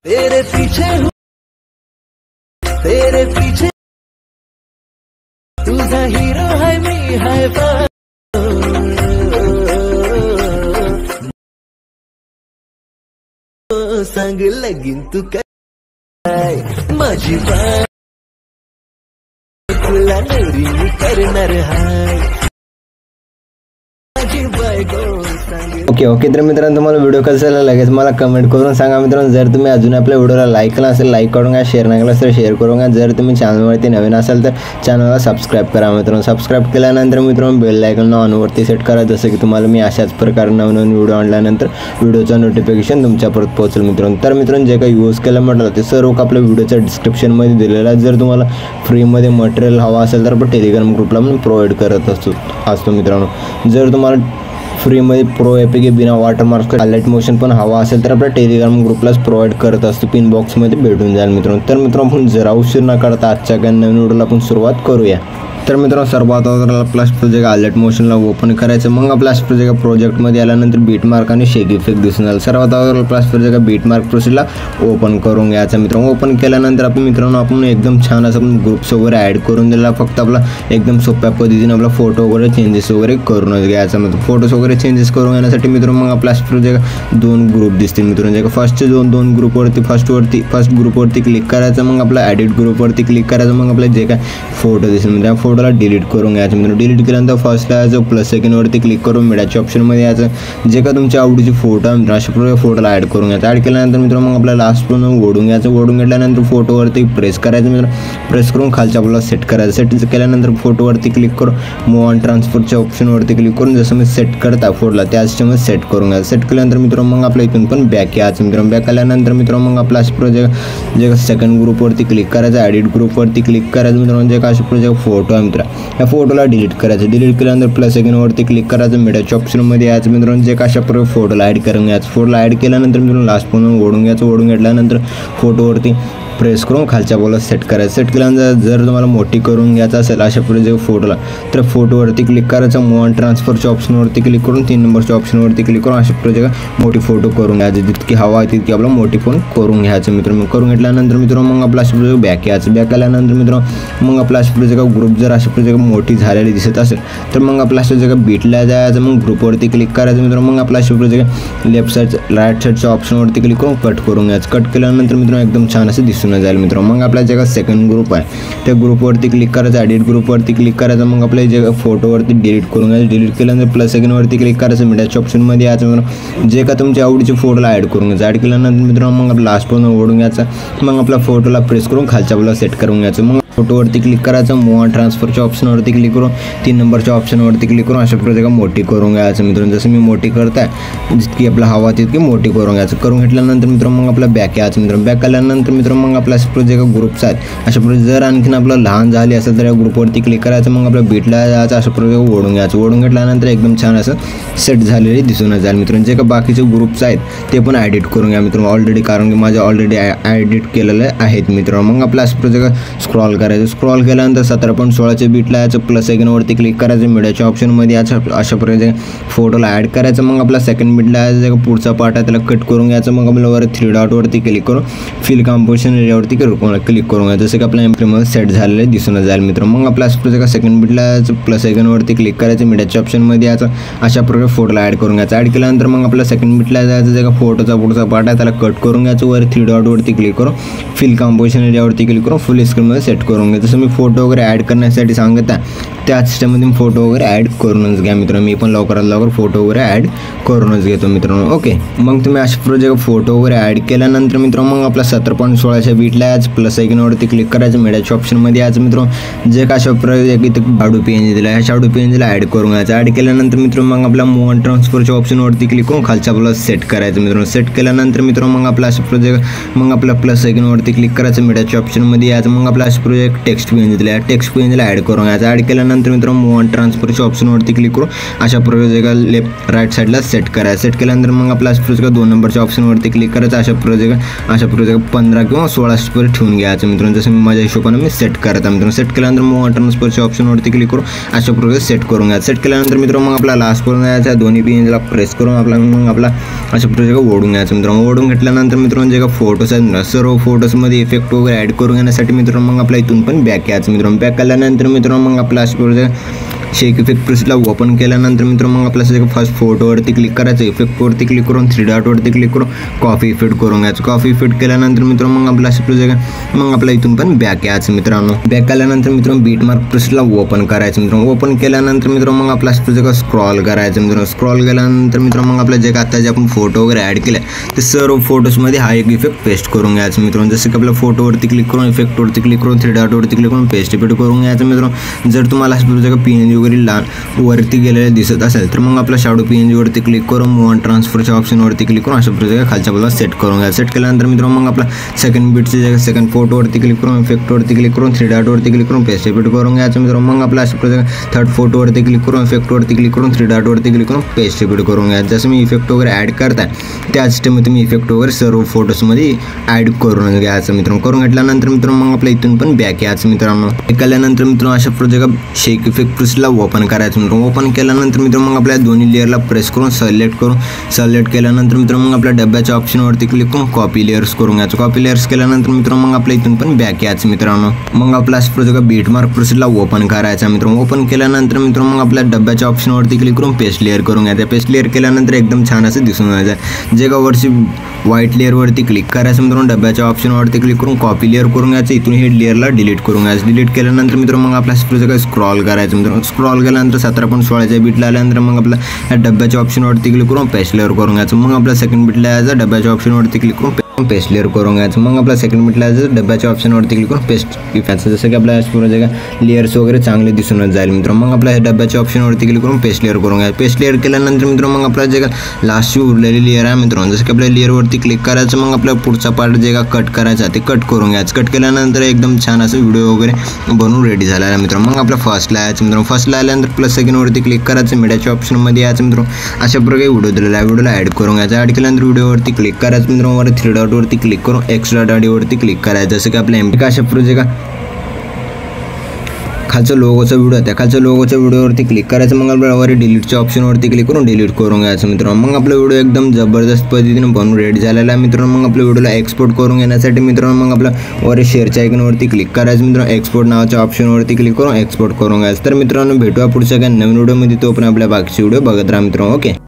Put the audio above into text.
तेरे पीछे हूँ, तेरे पीछे तुझा हीरो है मी है सांग लगीन तू काय माझी बाय तुला नवरी मी करणार हाय माझी बायको ओके तर मित्रांनो तुम्हाला व्हिडिओ कसा झाला लगेच मला कमेंट करून सांगा मित्रांनो। जर तुम्ही अजून आपल्या व्हिडिओला लाईक केला असेल लाईक करून घ्या, शेअर नाही केला तर शेअर करून घ्या। जर तुम्ही चॅनलवरती नवीन असाल तर चॅनलला सबस्क्राईब करा मित्रांनो। सबस्क्राईब केल्यानंतर मित्रांनो बेल आयकॉन ऑनवरती सेट करा, जसं की तुम्हाला मी अशाच प्रकारे नवीन व्हिडिओ आणल्यानंतर व्हिडिओचं नोटिफिकेशन तुमच्यापर्यंत पोहोचेल मित्रांनो। तर मित्रांनो जे काही यूज केलं म्हटलं ते सर्व आपल्या व्हिडिओच्या डिस्क्रिप्शनमध्ये दिलेलं आहे। जर तुम्हाला फ्रीमध्ये मटेरियल हवा असेल तर आपण टेलिग्राम ग्रुपला पण प्रोव्हाइड करत असतो मित्रांनो। जर तुम्हाला फ्रीमध्ये प्रो एपीके बिना वॉटरमार्क हायलाइट मोशन पण हवा असेल तर आपल्या टेलिग्राम ग्रुपलाच प्रोव्हाइड करत असतो, पिन बॉक्समध्ये भेटून जाईल मित्रांनो। तर मित्रांनो आपण जरा उशीर न करता आजच्या काही नवीन व्हिडिओला आपण सुरुवात करूया। तर मित्रांनो सर्वात अगोदर प्लस प्रोजेक्ट हायलाइट मोशनला ओपन करायचं, मग प्लस प्रोजेक्ट प्रोजेक्टमध्ये आल्यानंतर बीट मार्क आणि शेक इफेक्ट दिसून आला। सर्वात अगोदर प्लस प्रोजेक्ट बीट मार्क प्रोसेसला ओपन करून घ्यायचं मित्रांनो। ओपन केल्यानंतर आपण एकदम छान असं ग्रुप्स वगैरे ॲड करून दिला, फक्त आपला एकदम सोप्या पद्धतीने आपला फोटो वगैरे चेंजेस वगैरे करूनच घ्यायचा मित्रांनो। फोटोज वगैरे चेंजेस करून घेण्यासाठी मित्रांनो मग प्लस प्रोजेक्ट दोन ग्रुप दिसतील मित्रांनो। जे फर्स्टचे दोन ग्रुपवरती फर्स्ट ग्रुपवरती क्लिक करायचं, मग आपला एडिट ग्रुपवरती क्लिक करायचं, मग आपले जे काय फोटो दिसेल म्हणजे फोटोला डिलीट करून घ्यायचं मित्रांनो। डिलीट केल्यानंतर फर्स्टला यायचं प्लस सेकंडवरती क्लिक करून मीडियाच्या ऑप्शनमध्ये यायचं, जे का तुमच्या आवडीची फोटो आहे अशा प्रकारे फोटोला ॲड करून घ्यायचं। ॲड केल्यानंतर मित्रांनो मग आपल्याला लास्ट पण ओढून घ्यायचं, ओढून घेतल्यानंतर फोटोवरती प्रेस करायचं मित्रांनो। प्रेस करून खालच्या आपल्याला सेट करायचं। सेट केल्यानंतर फोटोवरती क्लिक करून मूव ऑन ट्रान्सफरच्या ऑप्शनवरती क्लिक करून जसं मी सेट करता फोटोला त्याच टाइम सेट करून घ्यायचं। सेट केल्यानंतर मित्रांनो मग आपल्या इथून पण बॅक यायचं मित्रांनो। बॅक आल्यानंतर मित्रांनो मग आपला प्रोजेक्ट जे सेकंड ग्रुपवरती क्लिक करायचं, एडिट ग्रुपवरती क्लिक करायचं मित्रांनो। जे काय प्रोजेक्ट फोटो आहे मित्र या फोटोला डिलीट करायचं। डिलीट केल्यानंतर प्लस सेकंडवरती क्लिक करायचं, मीडियाच्या ऑप्शनमध्ये यायचं मित्रांनो। जे कशा प्रकारे फोटोला ॲड करून घ्यायचं, फोटोला ॲड केल्यानंतर मित्रांनो लास्ट पण ओढून घ्यायचं। ओढून घेतल्यानंतर फोटोवरती प्रेस करून खालच्या बोला सेट करायचं। सेट केल्यानंतर जर तुम्हाला मोठी करून घ्यायचं असेल अशा प्रकारे फोटोला तर फोटोवरती क्लिक करायचं, मूव ऑन ट्रान्सफरच्या ऑप्शनवरती क्लिक करून 3 नंबरच्या ऑप्शनवरती क्लिक करून अशा प्रकारे मोठी फोटो करून घ्यायचं। जितकी हवा आहे तितकी आपला मोठी फोन करून घ्यायचं मित्रांनो। करून घेतल्यानंतर मित्रांनो मग आपला अशा प्रकारे बॅक यायचं। बॅक आल्यानंतर मित्रांनो मग आपला अशा प्रकारे ग्रुप जर अशा प्रकारे मोठी झालेली दिसत असेल तर मग आपला अशा जगा बीटला जायचं, मग ग्रुपवरती क्लिक करायचं मित्रांनो। मग आपला अशा प्रकारे लेफ्ट साईड राईट साईडच्या ऑप्शनवरती क्लिक करून कट करून घ्यायचं। कट केल्यानंतर मित्रांनो एकदम छान असं दिसून जाईल मित्रांनो। मग आपल्या जे सेकंड ग्रुप आहे त्या ग्रुपवरती क्लिक करायचं, एडिट ग्रुपवरती क्लिक करायचं, मग आपल्या जे फोटोवरती डिलीट करून घ्यायचं। डिलीट केल्यानंतर प्लस सेकंडवरती क्लिक करायचं, मीडियाच्या ऑप्शनमध्ये यायचं मित्रांनो। जे का तुमच्या आवडीचे फोटोला ॲड करून घ्यायचं। ॲड केल्यानंतर मित्रांनो मग आपला लास्ट पण ओढून घ्यायचं, मग आपला फोटोला प्रेस करून खालच्या आपल्याला सेट करून घ्यायचं। मग फोटोवरती क्लिक करायचं, मूव ऑन ट्रान्सफरच्या ऑप्शनवरती क्लिक करून 3 नंबरच्या ऑप्शनवरती क्लिक करून अशा प्रकारे मोठी करून घ्यायचं मित्रांनो। जसं मी मोठी करताय जितकी आपला हवा तितकी मोठी करून घ्यायचं। करून घेतल्यानंतर मित्रांनो मग आपला बॅक यायचं मित्रांनो। बॅक आल्यानंतर मित्रांनो मग आपल्या प्रोजेक्ट ग्रुप्स आहेत अशा प्रकारे जर आणखीन आपलं लहान झाली असेल तर या ग्रुपवरती क्लिक करायचं, मग आपल्या बीटला जायचं, अशा प्रकारे ओढून घ्यायचं। ओढून घेतल्यानंतर एकदम छान असं सेट झालेली दिसून जाईल मित्रांनो। जे का बाकीचे ग्रुप्स आहेत ते पण एडिट करून घ्या मित्रांनो ऑलरेडी, कारण की माझे ऑलरेडी एडिट केलेले आहेत मित्रांनो। मग आपल्या अशा प्रोजेक्ट स्क्रॉल करायचं। स्क्रॉल केल्यानंतर 17.16च्या बीटला यायचं, प्लस सेकंडवरती क्लिक करायचं, मीडियाच्या ऑप्शनमध्ये याचं अशा प्रकारे फोटोला ॲड करायचं। मग आपला सेकंड बीटला यायचं, पुढचा पार्ट आहे त्याला कट करून घ्यायचं। मग आपल्याला वर 3 डॉटवरती क्लिक करून फिल कंपोजिशन एरियावरती क्लिक करून घ्यायचं, जसं की आपल्या एम्प्रीमध्ये सेट झालेले दिसून जाईल मित्रांनो। मग आपल्या प्रोजेक्ट सेकंड बीटला यायचं, प्लस सेकंडवरती क्लिक करायचं, मीडियाच्या ऑप्शनमध्ये यायचं, अशा प्रकारे फोटोला ॲड करून घ्यायचं। ॲड केल्यानंतर मग आपल्या सेकंड बीटला जायचं, जे का फोटोचा पुढचा पार्ट आहे त्याला कट करून घ्यायचं, वर 3 डॉटवरती क्लिक करून फिल कंपोजिशन एरियावरती क्लिक करून फुल स्क्रीनमध्ये सेट करून घ्यायचं। जसं मी फोटो वगैरे ॲड करण्यासाठी सांगत आहे त्याच सिस्टममध्ये फोटो वगैरे ॲड करूनच घ्या मित्रांनो। मी पण लवकरात लवकर फोटो वगैरे ॲड करूनच घेतो मित्रांनो। ओके, मग तुम्ही अशा प्रोजेक्ट फोटो वगैरे ॲड केल्यानंतर मित्रांनो मग आपला 17.16च्या बीटला यायचं, प्लस सेकंडवरती क्लिक करायचं, मीडियाच्या ऑप्शनमध्ये यायचं मित्रांनो। जे का अशा प्रोजेक्ट इथं शाडो पीएनजी दिला ह्या शाडो पीएनजीला ॲड करून घ्यायचं। ॲड केल्यानंतर मित्रांनो मग आपला मूव ऑन ट्रान्सफरच्या ऑप्शनवरती क्लिक करून खालच्या आपल्याला सेट करायचं मित्रांनो। सेट केल्यानंतर मित्रांनो मग आपला अशा प्रोजेक्ट मग आपला प्लस सेकंडवरती क्लिक करायचं, मीडियाच्या ऑप्शनमध्ये यायचं। मग आपला अशा प्रोजेक्ट प्रोजेक्ट टेक्स्ट पेन दिलेला आहे, टेक्स्ट पेनला ॲड करून घ्यायचं. ॲड केल्यानंतर मित्रांनो मूव ऑन ट्रान्सफरच्या ऑप्शनवरती क्लिक करून अशा प्रोजेक्ट लेफ्ट राईट साईडला सेट करायचं. सेट केल्यानंतर मग आपला प्रोजेक्ट 2 नंबरच्या ऑप्शनवरती क्लिक करायचं. अशा प्रोजेक्ट 15 किंवा 16 ठेवून घ्यायचं मित्रांनो. जसं माझ्या हिशोबाने मी सेट करत आहे मित्रांनो. सेट केल्यानंतर मूव ऑन ट्रान्सफरच्या ऑप्शनवरती क्लिक करून अशा प्रोजेक्ट सेट करून घ्यायचं. सेट केल्यानंतर मित्रांनो मग आपला लास्ट करून घ्यायचा, दोन्ही पेनला प्रेस करून मग आपला अशा प्रोजेक्ट ओढून घ्यायचं मित्रांनो. ओढून घेतल्यानंतर मित्रांनो जे का फोटोज आहेत सर्व फोटोजमध्ये इफेक्ट वगैरे ॲड करून घेण्यासाठी मित्रांनो मग आपला इथून पण बॅक यायचं मित्रांनो. बॅक केल्यानंतर मित्रांनो मग आपला अशा प्रोजेक्ट शेक इफेक्ट प्रेसला ओपन केल्यानंतर मित्रांनो मग आपल्याला फर्स्ट फोटोवरती क्लिक करायचं. इफेक्टवरती क्लिक करून 3 डॉटवरती क्लिक करून कॉफी इफेक्ट करून घ्यायचं. कॉफी इफेक्ट केल्यानंतर मित्रांनो मग आपला अशा प्रोजेक्ट मग आपला इथून पण बॅक यायचं मित्रांनो. बॅक केल्यानंतर मित्रांनो बीट मार्क प्रेसला ओपन करायचं मित्रांनो. ओपन केल्यानंतर मित्रांनो मग आपला प्रोजेक्ट स्क्रॉल करायचं मित्रांनो. स्क्रॉल केल्यानंतर मित्रांनो मग आपल्या जे आता जे आपण फोटो वगैरे ॲड केले ते सर्व फोटोजमध्ये हा एक इफेक्ट पेस्ट करून घ्यायचं मित्रांनो. जसं की आपल्या फोटोवरती क्लिक करून इफेक्टवरती क्लिक करून 3 डॉटवरती क्लिक करून पेस्ट इफेक्ट करून घ्यायचं मित्रांनो. जर तुम्हाला अशा प्रोजेक्ट पीएनजी वगैरे लहान वरती गेलेले दिसत असेल तर मग आपला शॅडो पीएनजीवरती क्लिक करून मूव ऑन ट्रान्सफरच्या ऑप्शनवरती क्लिक करून अशा प्रोजेक्ट खालच्या बाजूला सेट करून घ्या. सेट केल्यानंतर मित्रांनो मग आपला सेकंड बीटचे जे सेकंड फोटोवरती क्लिक करून इफेक्टवरती क्लिक करून 3 डॉटवरती क्लिक करून पेस्ट इफेक्ट करून घ्यायचं मित्रांनो. मग आपला अशा प्रोजेक्ट थर्ड फोटोवरती क्लिक करून इफेक्टवरती क्लिक करून 3 डॉटवरती क्लिक करून पेस्ट इफेक्ट करून घ्यायचं. जसं मी इफेक्ट वगैरे ॲड करताय त्याच स्टेपमध्ये तुम्ही इफेक्ट वगैरे सर्व फोटोजमध्ये ॲड करून घ्यायचं मित्रांनो. करून घेतल्यानंतर मित्रांनो मग आपल्या इथून पण बॅक यायचं मित्रांनो. केल्यानंतर मित्रांनो अशा प्रोजेक्ट शेक इफेक्ट प्रेसला ओपन करायचं मित्रांनो. ओपन केल्यानंतर मित्रांनो मग आपल्या दोन्ही लेअरला प्रेस करून सिलेक्ट केल्यानंतर मित्रांनो मग आपल्या डब्याच्या ऑप्शनवरती क्लिक करून कॉपी लेयर्स करून घ्यायचं. कॉपी लेयर्स केल्यानंतर मित्रांनो मग आपल्या इथून पण बॅक यायचं मित्रांनो. मग आपला प्रोजेक्ट बीट मार्क प्रेसला ओपन करायचा मित्रांनो. ओपन केल्यानंतर मित्रांनो मग आपल्या डब्याच्या ऑप्शनवरती क्लिक करून पेस्ट लेअर करून घ्यायचं. पेस्ट लेअर केल्यानंतर एकदम छान असं दिसून यायचं. जे का वरची व्हाईट लेअरवरती क्लिक करायचं मित्रांनो. डब्याच्या ऑप्शनवरती क्लिक करून कॉपी लेअर करून घ्यायचं. इथून हे लेअरला डिलीट करून घ्यायचं. डिलीट केल्यानंतर मित्रांनो मग आपला प्रोजेक्ट स्क्रॉल करायचं मित्रांनो. स्क्रॉल केल्यानंतर 17.16च्या बीटला आल्यानंतर मग आपला या डब्याच्या ऑप्शनवरती क्लिक करून पेस्ट लेअर करून घ्यायचं. मग आपला सेकंड बीटला यायचं डब्याच्या ऑप्शनवरती क्लिक करून पेस्ट लेअर करून घ्यायचं. मग आपला सेकंड बीटला यायचं डब्याच्या ऑप्शनवरती क्लिक करून पेस्ट घ्यायचं. जसं की आपल्या प्रोजेक्ट लेअर्स वगैरे चांगले दिसूनच जाईल मित्रांनो. मग आपल्या डब्याच्या ऑप्शनवरती क्लिक करून पेस्ट लेअर करून घ्यायचं. पेस्ट लेअर केल्यानंतर मित्रांनो मग आपला जे का लास्टची उरलेली लेअर आहे मित्रांनो जसं की आपल्या लेअरवरती क्लिक करायचं. मग आपला पुढचा पार्ट जे का कट करायचा ते कट करून घ्यायचं. कट केल्यानंतर एकदम छान असं व्हिडिओ वगैरे बनवून रेडी झाला आहे मित्रांनो. मग आपला फर्स्टला यायचं मित्रांनो. फर्स्टला आल्यानंतर प्लस सेकंडवरती क्लिक करायचं. मीडियाच्या ऑप्शनमध्ये यायचं मित्रांनो. अशा प्रकारे व्हिडिओ दिलेला आहे. व्हिडिओला ॲड करून घ्यायचं. ॲड केल्यानंतर व्हिडिओवरती क्लिक करायचं मित्रांनो. वर 3 डॉटवरती क्लिक करून एक्स्ट्रा डॉटवरती क्लिक करायचं. जसं की आपल्या एमपी अशा प्रोजेक्ट खालचं लोगोचा व्हिडिओ त्या खालच्या लोगोच्या व्हिडिओवरती क्लिक करायचं. मग आपल्याला वर डिलीटच्या ऑप्शनवरती क्लिक करून डिलीट करून घ्यायचं मित्रांनो. मग आपला व्हिडिओ एकदम जबरदस्त पद्धतीने बनवून रेडी झालेला आहे मित्रांनो. मग आपल्या व्हिडिओला एक्सपोर्ट करून घेण्यासाठी मित्रांनो मग आपला वर शेअरच्या आयकॉनवरती क्लिक करायचं मित्रांनो. एक्सपोर्ट नावाच्या ऑप्शनवरती क्लिक करून एक्सपोर्ट करून घ्यायचं. तर मित्रांनो भेटूया पुढच्या काही नवीन व्हिडिओमध्ये. तो पण आपल्या बाकीचे व्हिडिओ बघत राहा मित्रांनो. ओके.